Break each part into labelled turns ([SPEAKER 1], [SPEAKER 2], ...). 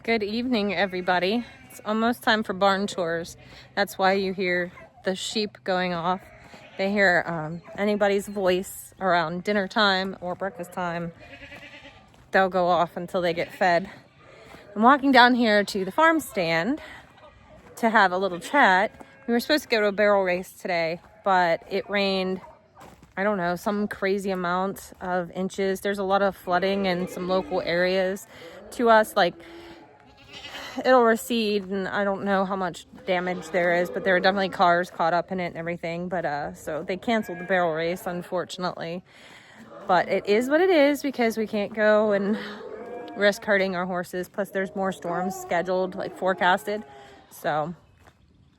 [SPEAKER 1] Good evening, everybody. It's almost time for barn chores. That's why you hear the sheep going off. They hear anybody's voice around dinner time or breakfast time. They'll go off until they get fed. I'm walking down here to the farm stand to have a little chat. We were supposed to go to a barrel race today, but it rained, I don't know, some crazy amount of inches. There's a lot of flooding in some local areas to us, like it'll recede, and I don't know how much damage there is, but there are definitely cars caught up in it and everything. But so they canceled the barrel race, unfortunately. But it is what it is because we can't go and risk hurting our horses. Plus, there's more storms scheduled, like forecasted. So,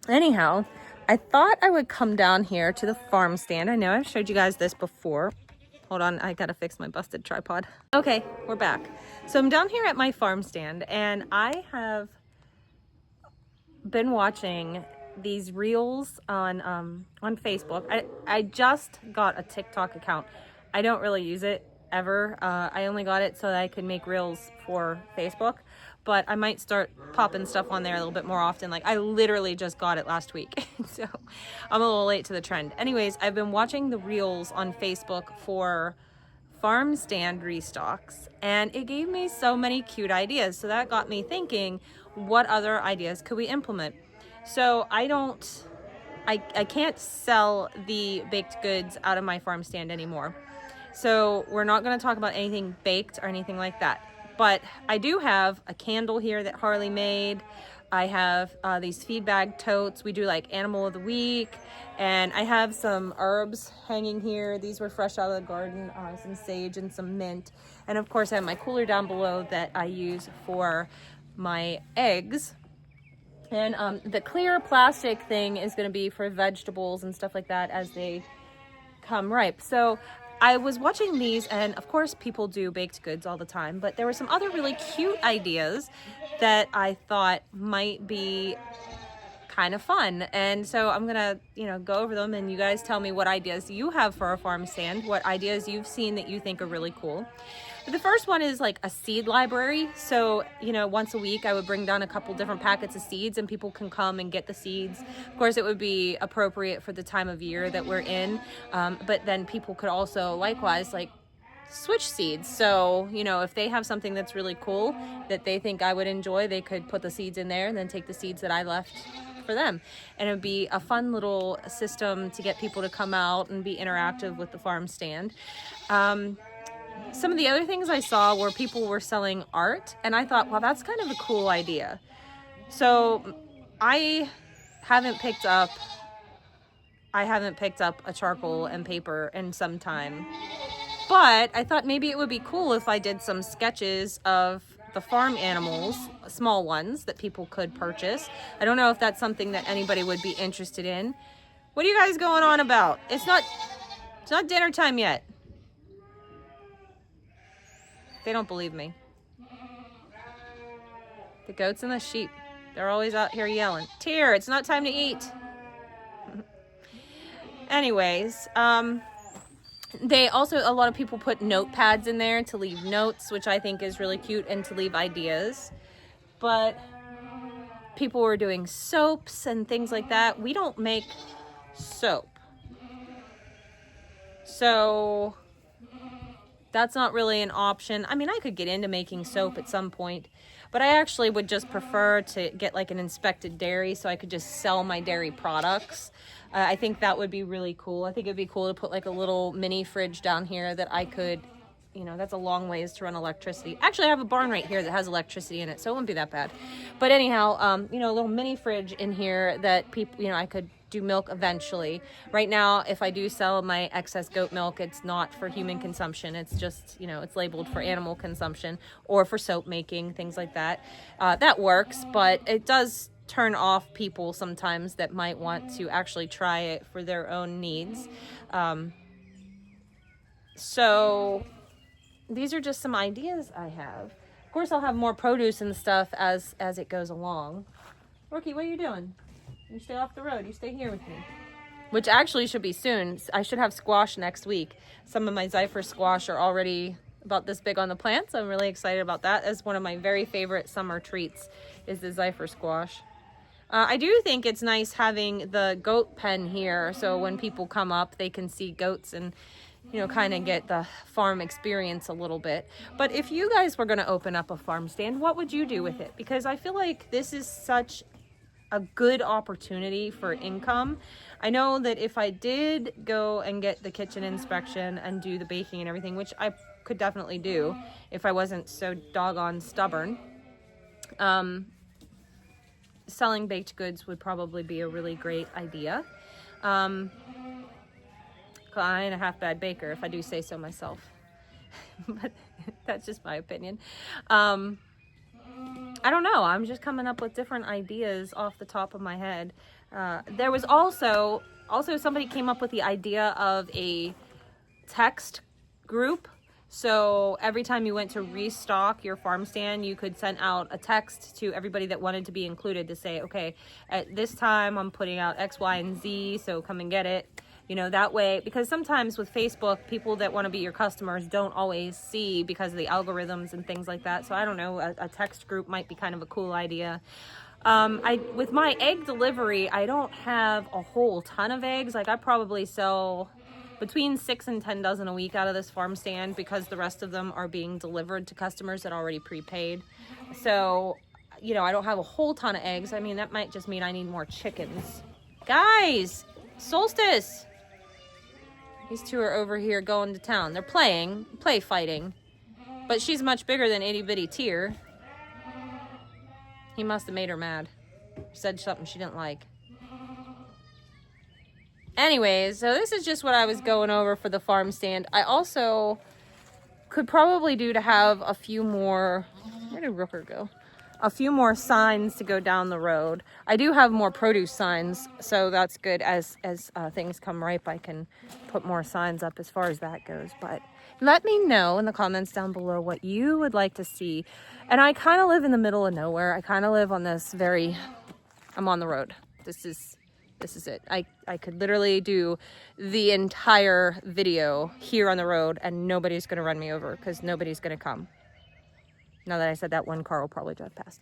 [SPEAKER 1] anyhow, I thought I would come down here to the farm stand. I know I've showed you guys this before. Hold on, I gotta fix my busted tripod. Okay, we're back. So I'm down here at my farm stand, and I have been watching these reels on Facebook. I just got a TikTok account. I don't really use it ever. I only got it so that I could make reels for Facebook, but I might start popping stuff on there a little bit more often. Like, I literally just got it last week, so I'm a little late to the trend. Anyways, I've been watching the reels on Facebook for farm stand restocks, and it gave me so many cute ideas. So that got me thinking, what other ideas could we implement? So I can't sell the baked goods out of my farm stand anymore. So we're not going to talk about anything baked or anything like that. But I do have a candle here that Harley made. I have these feed bag totes. We do like animal of the week. And I have some herbs hanging here. These were fresh out of the garden, some sage and some mint. And of course I have my cooler down below that I use for my eggs. And the clear plastic thing is going to be for vegetables and stuff like that as they come ripe. So I was watching these, and of course people do baked goods all the time, but there were some other really cute ideas that I thought might be kind of fun. And so I'm gonna, go over them, and you guys tell me what ideas you have for a farm stand, what ideas you've seen that you think are really cool. But the first one is like a seed library. So, once a week I would bring down a couple different packets of seeds, and people can come and get the seeds. Of course, it would be appropriate for the time of year that we're in. But then people could also likewise switch seeds. So, if they have something that's really cool that they think I would enjoy, they could put the seeds in there and then take the seeds that I left for them. And it'd be a fun little system to get people to come out and be interactive with the farm stand. Some of the other things I saw were people were selling art, and I thought, well, that's kind of a cool idea. So I haven't picked up a charcoal and paper in some time, but I thought maybe it would be cool if I did some sketches of the farm animals, small ones that people could purchase. I don't know if that's something that anybody would be interested in. What are you guys going on about? It's not dinner time yet. They don't believe me. The goats and the sheep, they're always out here yelling, "Tear, it's not time to eat." Anyways, they also, a lot of people put notepads in there to leave notes, which I think is really cute, and to leave ideas. But people were doing soaps and things like that. We don't make soap, so that's not really an option. I mean, I could get into making soap at some point, but I actually would just prefer to get like an inspected dairy so I could just sell my dairy products. I think that would be really cool. I think it'd be cool to put like a little mini fridge down here that I could, that's a long ways to run electricity. Actually, I have a barn right here that has electricity in it, so it wouldn't be that bad. But anyhow, a little mini fridge in here that people, I could do milk eventually. Right now, if I do sell my excess goat milk, it's not for human consumption. It's just, it's labeled for animal consumption or for soap making, things like that. That works, but it does turn off people sometimes that might want to actually try it for their own needs. So these are just some ideas I have. Of course, I'll have more produce and stuff as it goes along. Rookie, what are you doing? You stay off the road. You stay here with me. Which actually should be soon. I should have squash next week. Some of my Zypher squash are already about this big on the plants. I'm really excited about that. As one of my very favorite summer treats is the zephyr squash. I do think it's nice having the goat pen here, so when people come up, they can see goats and, you know, kind of get the farm experience a little bit. But if you guys were going to open up a farm stand, what would you do with it? Because I feel like this is such a good opportunity for income. I know that if I did go and get the kitchen inspection and do the baking and everything, which I could definitely do if I wasn't so doggone stubborn, selling baked goods would probably be a really great idea. I ain't a half bad baker, if I do say so myself. But that's just my opinion. I don't know. I'm just coming up with different ideas off the top of my head. There was also somebody came up with the idea of a text group. So every time you went to restock your farm stand, you could send out a text to everybody that wanted to be included to say, okay, at this time I'm putting out X, Y, and Z, so come and get it. You know, that way, because sometimes with Facebook, people that want to be your customers don't always see because of the algorithms and things like that. So I don't know, a text group might be kind of a cool idea. With my egg delivery, I don't have a whole ton of eggs. Like I probably sell between 6 and 10 dozen a week out of this farm stand because the rest of them are being delivered to customers that already prepaid. So, you know, I don't have a whole ton of eggs. I mean, that might just mean I need more chickens. Guys, Solstice! These two are over here going to town. They're play fighting. But she's much bigger than itty bitty Tear. He must have made her mad. Said something she didn't like. Anyways, so this is just what I was going over for the farm stand. I also could probably do to have a few more, where did Rooker go? A few more signs to go down the road. I do have more produce signs, so that's good. As things come ripe, I can put more signs up as far as that goes. But let me know in the comments down below what you would like to see. And I kind of live in the middle of nowhere. I kind of live on this I'm on the road. This is it. I could literally do the entire video here on the road and nobody's going to run me over because nobody's going to come. Now that I said that, one car will probably drive past.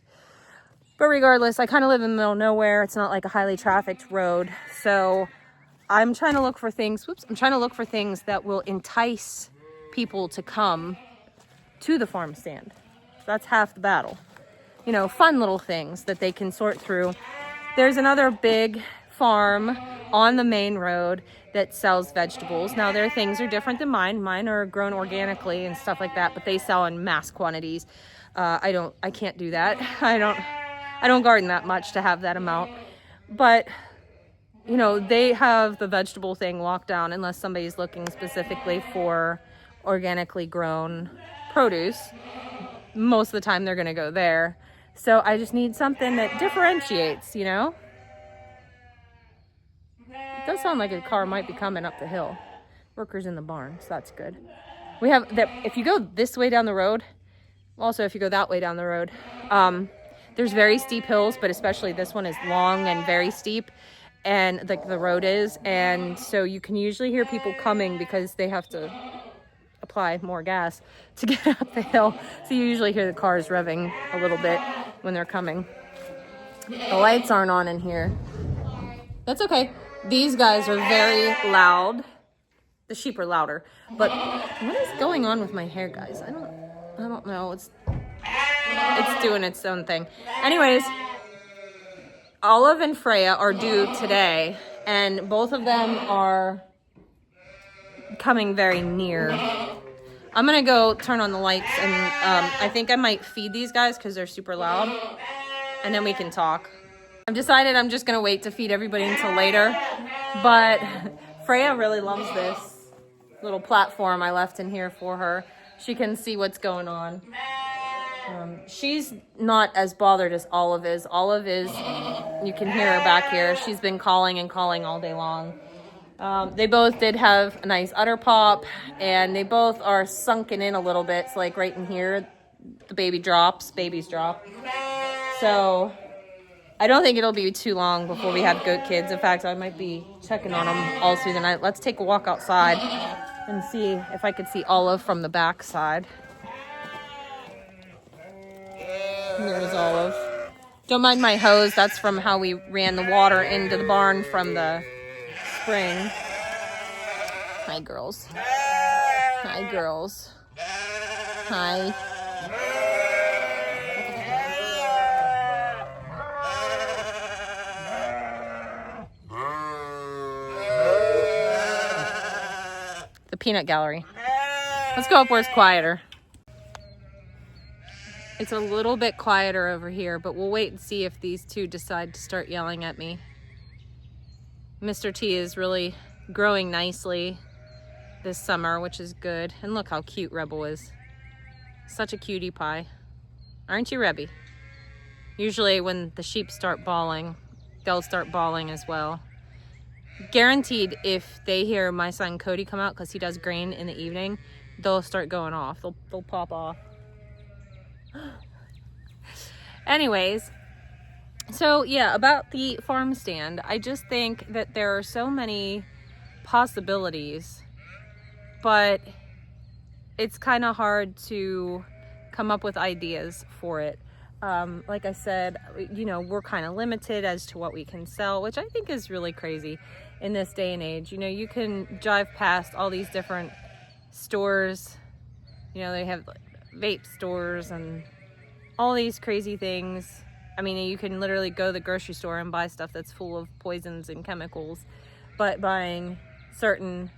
[SPEAKER 1] But regardless, I kind of live in the middle of nowhere. It's not like a highly trafficked road. So I'm trying to look for things. I'm trying to look for things that will entice people to come to the farm stand. So that's half the battle. You know, fun little things that they can sort through. There's another big farm on the main road that sells vegetables. Now their things are different than mine. Mine are grown organically and stuff like that, but they sell in mass quantities. I can't do that. I don't garden that much to have that amount. But you know, they have the vegetable thing locked down unless somebody's looking specifically for organically grown produce. Most of the time they're going to go there. So I just need something that differentiates, you know? It does sound like a car might be coming up the hill. Workers in the barn, so that's good. We have that. If you go this way down the road, also if you go that way down the road, there's very steep hills, but especially this one is long and very steep, and like the road is, and so you can usually hear people coming because they have to apply more gas to get up the hill. So you usually hear the cars revving a little bit when they're coming. The lights aren't on in here. That's okay. These guys are very loud. The sheep are louder. But what is going on with my hair, guys? I don't know. It's doing its own thing. Anyways, Olive and Freya are due today, and both of them are coming very near. I'm gonna go turn on the lights, and I think I might feed these guys because they're super loud, and then we can talk. I've decided I'm just gonna wait to feed everybody until later, but Freya really loves this little platform I left in here for her. She can see what's going on. She's not as bothered as Olive is. Olive is, you can hear her back here. She's been calling and calling all day long. They both did have a nice udder pop, and they both are sunken in a little bit. So like right in here, the babies drop. So I don't think it'll be too long before we have goat kids. In fact, I might be checking on them all through the night. Let's take a walk outside. and see if I could see Olive from the back side. Here's Olive. Don't mind my hose. That's from how we ran the water into the barn from the spring. Hi, girls. Hi, girls. Hi. The peanut gallery. Let's go up where it's quieter. It's a little bit quieter over here, but we'll wait and see if these two decide to start yelling at me. Mr. T is really growing nicely this summer, which is good. And look how cute Rebel is. Such a cutie pie. Aren't you, Rebby? Usually when the sheep start bawling, they'll start bawling as well. Guaranteed, if they hear my son Cody come out, because he does grain in the evening, they'll start going off. They'll pop off. Anyways, so yeah, about the farm stand, I just think that there are so many possibilities, but it's kind of hard to come up with ideas for it. Like I said, you know, we're kind of limited as to what we can sell, which I think is really crazy in this day and age. You know, you can drive past all these different stores. You know, they have vape stores and all these crazy things. I mean, you can literally go to the grocery store and buy stuff that's full of poisons and chemicals, but buying certain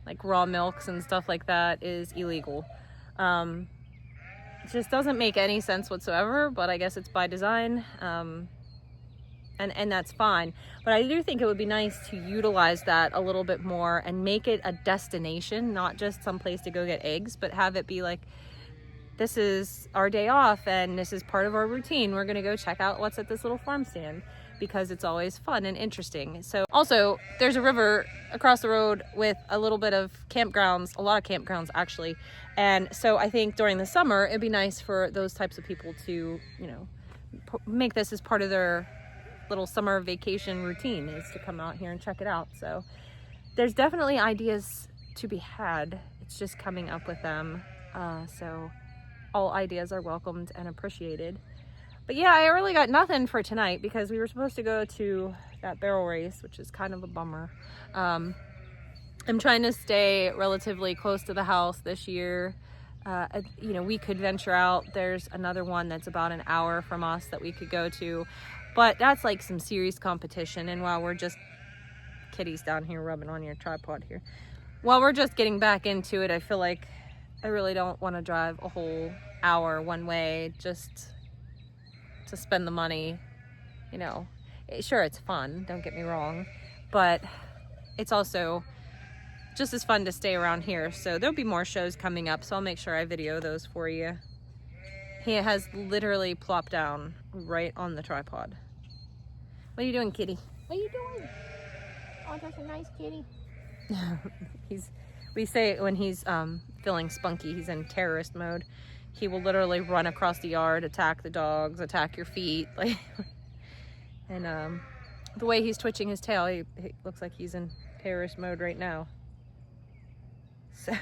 [SPEAKER 1] like raw milks and stuff like that is illegal. It just doesn't make any sense whatsoever, but I guess it's by design, and that's fine. But I do think it would be nice to utilize that a little bit more and make it a destination, not just some place to go get eggs, but have it be like, this is our day off and this is part of our routine. We're gonna go check out what's at this little farm stand, because it's always fun and interesting. So also, there's a river across the road with a little bit of campgrounds, a lot of campgrounds actually. And so I think during the summer, it'd be nice for those types of people to, you know, make this as part of their little summer vacation routine, is to come out here and check it out. So there's definitely ideas to be had. It's just coming up with them. So all ideas are welcomed and appreciated. But yeah, I really got nothing for tonight because we were supposed to go to that barrel race, which is kind of a bummer. I'm trying to stay relatively close to the house this year. You know, we could venture out. There's another one that's about an hour from us that we could go to, but that's like some serious competition. And while we're just, Kitty's down here rubbing on your tripod here, while we're just getting back into it, I feel like I really don't want to drive a whole hour one way just to spend the money. You know, sure, it's fun, don't get me wrong, but it's also just as fun to stay around here. So there'll be more shows coming up, so I'll make sure I video those for you. He has literally plopped down right on the tripod. What are you doing, kitty? What are you doing? Oh, that's a nice kitty. We say when he's feeling spunky, he's in terrorist mode. He will literally run across the yard, attack the dogs, attack your feet. Like, and the way he's twitching his tail, he looks like he's in terrorist mode right now. So,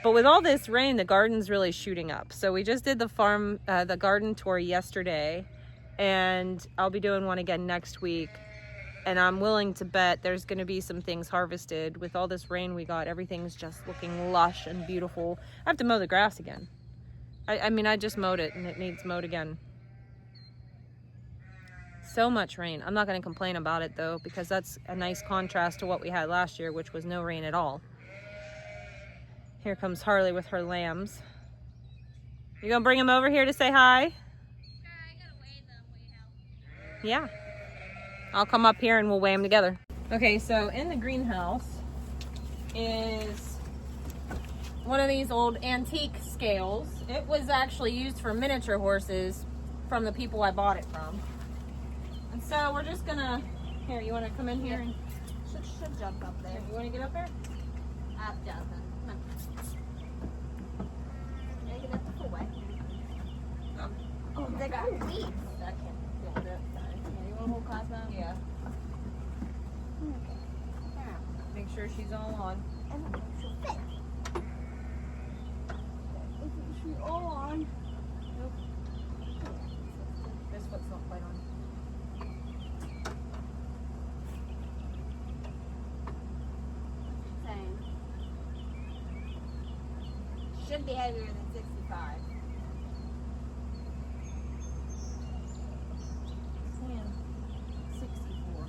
[SPEAKER 1] but with all this rain, the garden's really shooting up. So we just did the garden tour yesterday, and I'll be doing one again next week. And I'm willing to bet there's going to be some things harvested. With all this rain we got, everything's just looking lush and beautiful. I have to mow the grass again. I mean, I just mowed it and it needs mowed again. So much rain. I'm not going to complain about it though, because that's a nice contrast to what we had last year, which was no rain at all. Here comes Harley with her lambs. You gonna bring them over here to say hi?
[SPEAKER 2] Sure, I gotta weigh them. Will you help?
[SPEAKER 1] Yeah. I'll come up here and we'll weigh them together. Okay, so in the greenhouse is one of these old antique scales. It was actually used for miniature horses from the people I bought it from. And so we're just gonna, here, you wanna come in here? And
[SPEAKER 2] Should jump up there.
[SPEAKER 1] you wanna get up there?
[SPEAKER 2] Jonathan, come on. Yeah, you can have to pull away. Oh, they got weeds.
[SPEAKER 1] I can't feel it. Sorry.
[SPEAKER 2] Yeah, you want to hold class now?
[SPEAKER 1] Yeah.
[SPEAKER 2] Okay.
[SPEAKER 1] Make sure she's all on.
[SPEAKER 2] and then she'll fit. Isn't she all on?
[SPEAKER 1] Nope. This foot's not quite on.
[SPEAKER 2] Same. Should be heavier than 65.
[SPEAKER 1] Man, 64.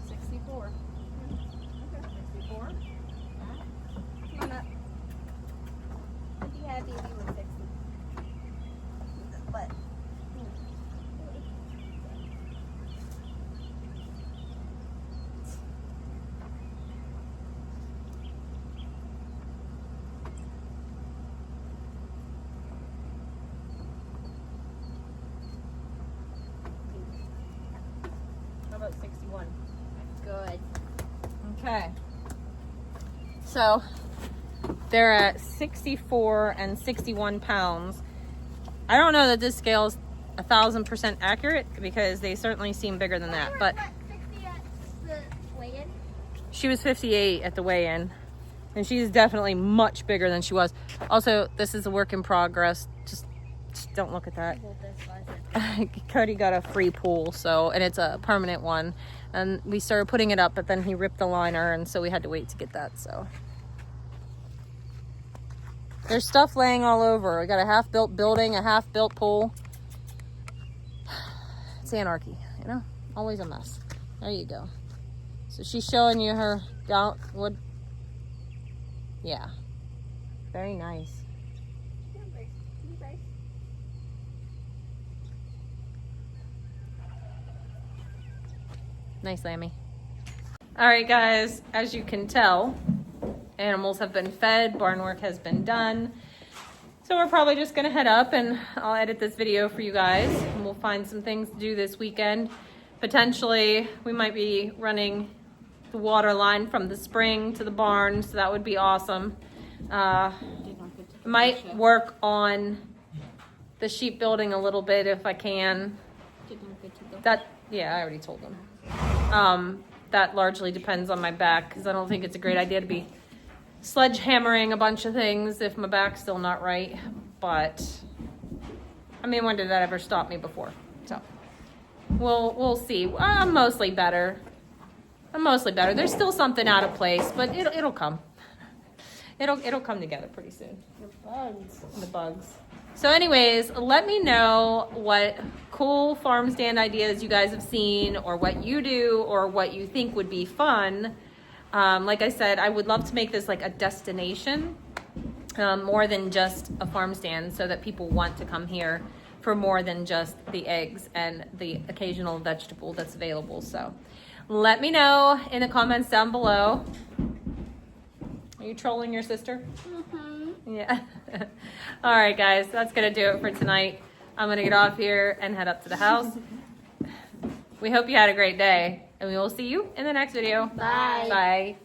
[SPEAKER 1] 64.
[SPEAKER 2] Okay.
[SPEAKER 1] 64.
[SPEAKER 2] Come on up. I'd be happy if you were 60. But.
[SPEAKER 1] How about 61?
[SPEAKER 2] Good.
[SPEAKER 1] Okay. So they're at 64 and 61 pounds. I don't know that this scale is 1,000% accurate because they certainly seem bigger than that. But
[SPEAKER 2] 60 at the weigh-in?
[SPEAKER 1] she was 58 at the weigh-in, and she's definitely much bigger than she was. Also, this is a work in progress. Just don't look at that.
[SPEAKER 2] Hold this while I said
[SPEAKER 1] Cody got a free pool, so, and it's a permanent one, and we started putting it up, but then he ripped the liner, and so we had to wait to get that. So there's stuff laying all over. We got a half-built building, a half-built pool. It's anarchy, you know, always a mess. There you go. So she's showing you her down wood. Yeah, very nice. Nice, Lammy. All right, guys, as you can tell, animals have been fed, barn work has been done. So we're probably just gonna head up and I'll edit this video for you guys, and we'll find some things to do this weekend. Potentially, we might be running the water line from the spring to the barn, so that would be awesome. Might work on the sheep building a little bit if I can. That, yeah, I already told them. That largely depends on my back, because I don't think it's a great idea to be sledgehammering a bunch of things if my back's still not right. But I mean, when did that ever stop me before? So we'll see. I'm mostly better. There's still something out of place, but it'll come. It'll come together pretty soon. The bugs. So anyways, let me know what cool farm stand ideas you guys have seen, or what you do, or what you think would be fun. Like I said, I would love to make this like a destination, more than just a farm stand, so that people want to come here for more than just the eggs and the occasional vegetable that's available. So let me know in the comments down below. Are you trolling your sister? Mm-hmm. Yeah. All right, guys, that's gonna do it for tonight. I'm gonna get off here and head up to the house. We hope you had a great day, and we will see you in the next video.
[SPEAKER 2] Bye.
[SPEAKER 1] Bye.